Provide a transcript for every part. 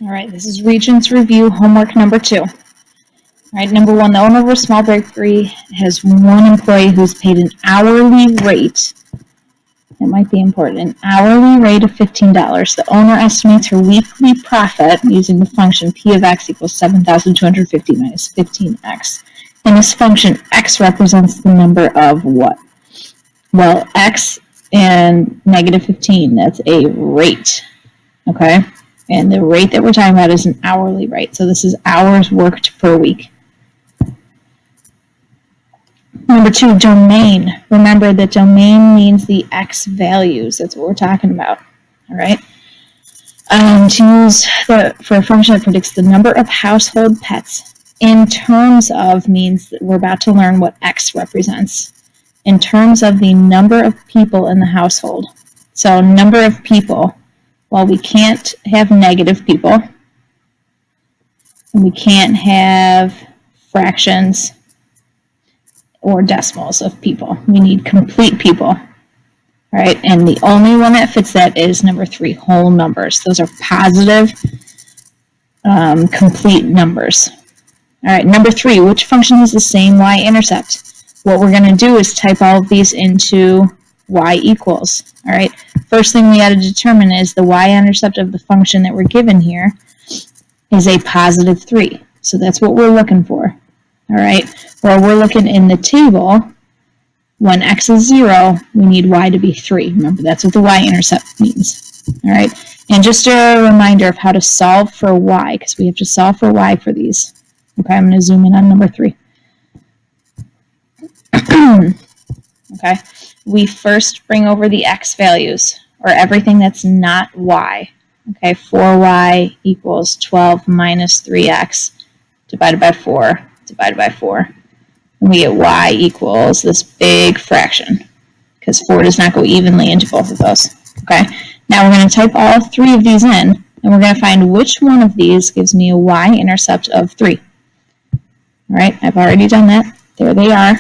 All right, this is Regents Review homework number 2. All right, number 1, the owner of a small bakery has one employee who's paid an hourly rate. It might be important. An hourly rate of $15. The owner estimates her weekly profit using the function P of X equals 7,250 minus 15X. In this function, X represents the number of what? Well, X and negative 15, that's a rate, okay? And the rate that we're talking about is an hourly rate. So this is hours worked per week. Number 2, domain. Remember that domain means the X values. That's what we're talking about. All right. To use for a function that predicts the number of household pets in terms of means that we're about to learn what X represents. In terms of the number of people in the household. So number of people. Well, we can't have negative people. And we can't have fractions or decimals of people. We need complete people, right? And the only one that fits that is number 3, whole numbers. Those are positive, complete numbers. All right, number 3, which function has the same y-intercept? What we're going to do is type all of these into y equals. All right, first thing we got to determine is the y-intercept of the function that we're given here is a positive 3. So that's what we're looking for. All right, well, we're looking in the table. When x is 0, we need y to be 3. Remember, that's what the y-intercept means. All right, and just a reminder of how to solve for y, because we have to solve for y for these. Okay, I'm going to zoom in on number 3. Okay, we first bring over the x values, or everything that's not y. Okay, 4y equals 12 minus 3x divided by 4 divided by 4. And we get y equals this big fraction, because 4 does not go evenly into both of those. Okay, now we're going to type all 3 of these in, and we're going to find which one of these gives me a y-intercept of 3. All right, I've already done that. There they are.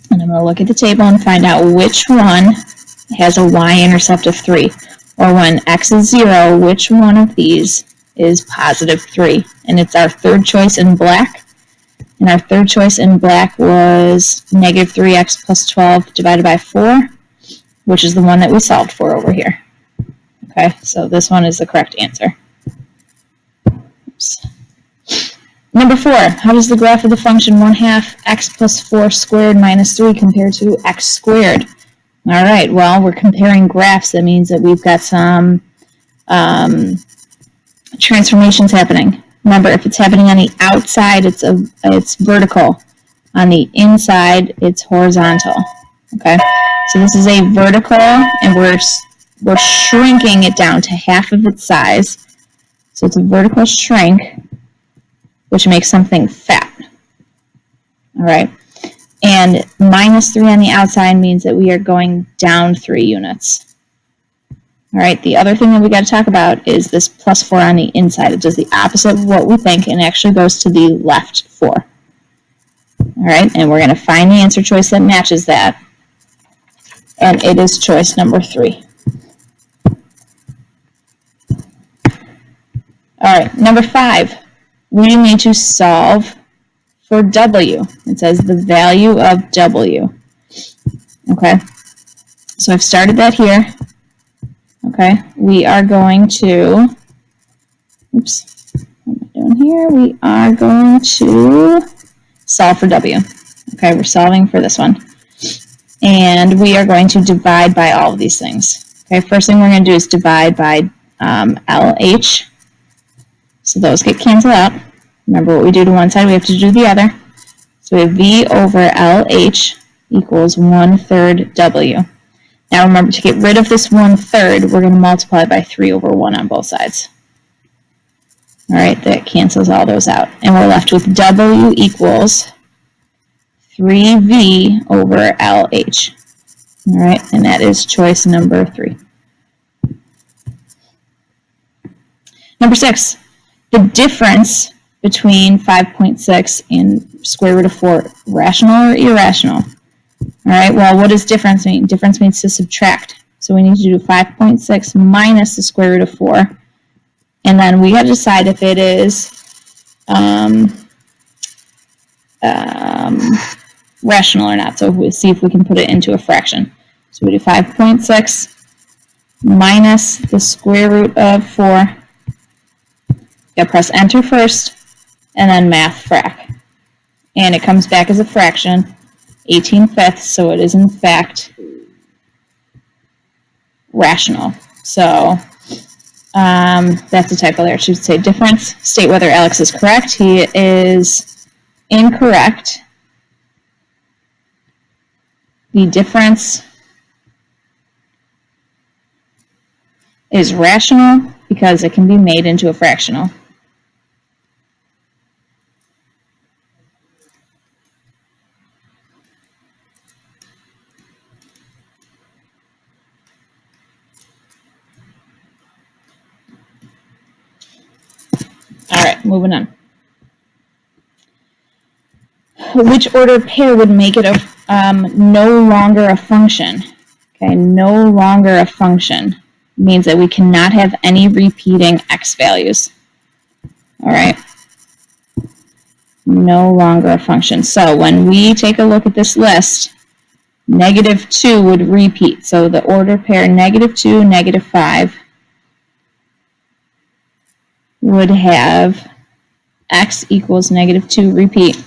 And I'm going to look at the table and find out which one has a y-intercept of 3. Or when x is 0, which one of these is positive 3. And it's our third choice in black. And our third choice in black was negative 3x plus 12 divided by 4, which is the one that we solved for over here. Okay, so this one is the correct answer. Oops. Number 4, how does the graph of the function 1/2 x plus 4 squared minus 3 compare to x squared? All right, well, we're comparing graphs. That means that we've got some transformations happening. Remember, if it's happening on the outside, it's vertical. On the inside, it's horizontal. Okay, so this is a vertical, and we're shrinking it down to half of its size. So it's a vertical shrink, which makes something fat. All right, and minus 3 on the outside means that we are going down 3 units. All right, the other thing that we got to talk about is this plus 4 on the inside. It does the opposite of what we think and actually goes to the left 4. All right, and we're going to find the answer choice that matches that, and it is choice number 3. All right, number 5, we need to solve for W. It says the value of W. Okay, so I've started that here. Okay, we are going to, oops, what am I doing here? We are going to solve for W. Okay, we're solving for this one. And we are going to divide by all of these things. Okay, first thing we're going to do is divide by LH. So those get canceled out. Remember, what we do to one side, we have to do the other. So we have V over LH equals 1/3 W. Now remember, to get rid of this 1/3, we're going to multiply by 3 over 1 on both sides. All right, that cancels all those out. And we're left with W equals 3V over LH. All right, and that is choice number 3. Number 6, the difference between 5.6 and square root of 4, rational or irrational? All right, well, what does difference mean? Difference means to subtract. So we need to do 5.6 minus the square root of 4, And then we got to decide if it is rational or not. So we'll see if we can put it into a fraction. So we do 5.6 minus the square root of 4. You press enter first, and then math frac. And it comes back as a fraction, 18/5, so it is in fact rational. So that's a typo there. It should say difference. State whether Alex is correct. He is incorrect. The difference is rational because it can be made into a fractional. All right, moving on. Which ordered pair would make it no longer a function? Okay, no longer a function means that we cannot have any repeating x values. All right, no longer a function. So when we take a look at this list, -2 would repeat. So the ordered pair -2, -5 would have x equals -2 repeat.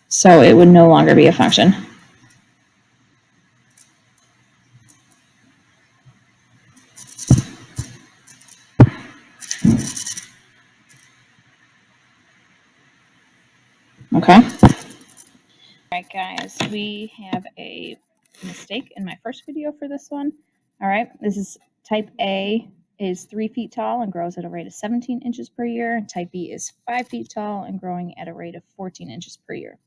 So it would no longer be a function. Okay. All right, guys, we have a mistake in my first video for this one. All right, this is type A is 3 feet tall and grows at a rate of 17 inches per year. Type B is 5 feet tall and growing at a rate of 14 inches per year.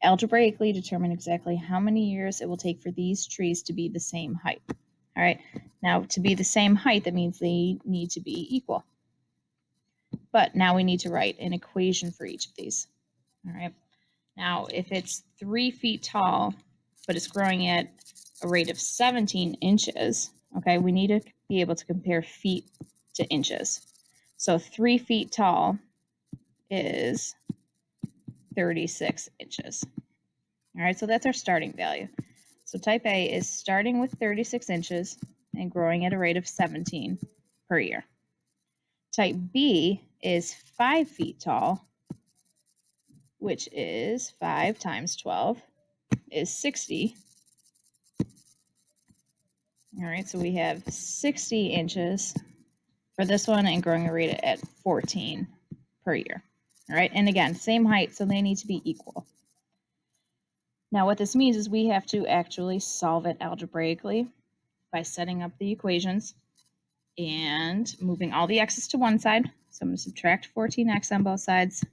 Algebraically determine exactly how many years it will take for these trees to be the same height. All right, now to be the same height, that means they need to be equal. But now we need to write an equation for each of these. All right, now if it's 3 feet tall, but it's growing at a rate of 17 inches, okay, we need to be able to compare feet to inches. So 3 feet tall is 36 inches. All right, so that's our starting value. So type A is starting with 36 inches and growing at a rate of 17 per year. Type B is 5 feet tall, which is 5 times 12 is 60. All right, so we have 60 inches for this one and growing a rate at 14 per year. All right, and again, same height, so they need to be equal. Now what this means is we have to actually solve it algebraically by setting up the equations and moving all the x's to one side. So I'm going to subtract 14x on both sides.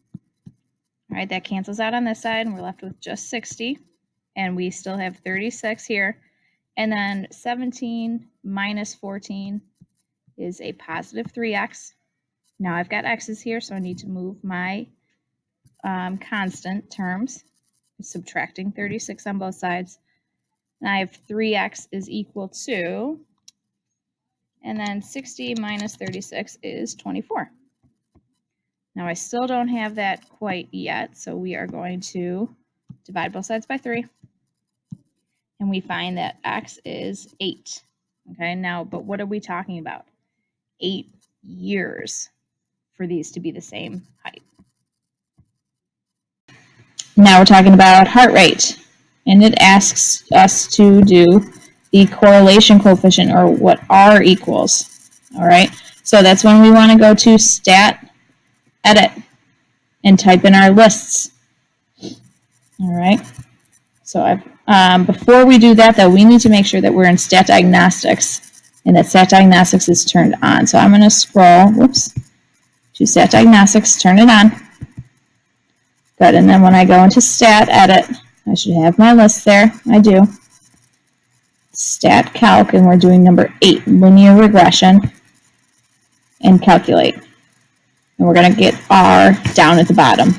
All right, that cancels out on this side, and we're left with just 60. And we still have 36 here. And then 17 minus 14 is a positive 3x. Now I've got x's here, so I need to move my constant terms, subtracting 36 on both sides. And I have 3x is equal to, and then 60 minus 36 is 24. Now I still don't have that quite yet, so we are going to divide both sides by 3. And we find that x is 8. Okay, now, but what are we talking about? 8 years for these to be the same height. Now we're talking about heart rate, and it asks us to do the correlation coefficient, or what R equals. All right, so that's when we want to go to stat edit and type in our lists. All right, so before we do that, though, we need to make sure that we're in stat diagnostics and that stat diagnostics is turned on. So I'm going to scroll, to stat diagnostics, turn it on. Good, and then when I go into stat edit, I should have my list there. I do. Stat calc, and we're doing number 8, linear regression, and calculate. And we're going to get R down at the bottom.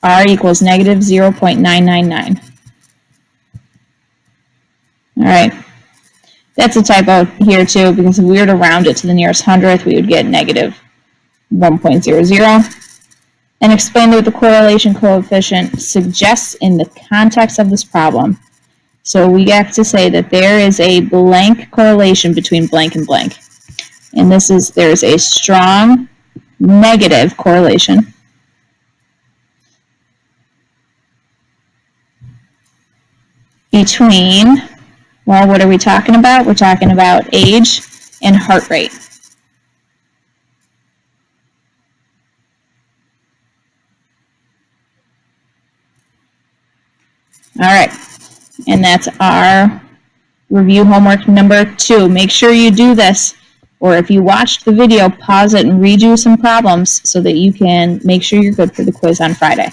R equals negative 0.999. All right. That's a typo here too, because if we were to round it to the nearest hundredth, we would get negative 1.00. And explain what the correlation coefficient suggests in the context of this problem. So we have to say that there is a blank correlation between blank and blank. And there's a strong negative correlation between, well, what are we talking about? We're talking about age and heart rate. All right, and that's our review homework number 2. Make sure you do this, or if you watched the video, pause it and redo some problems so that you can make sure you're good for the quiz on Friday.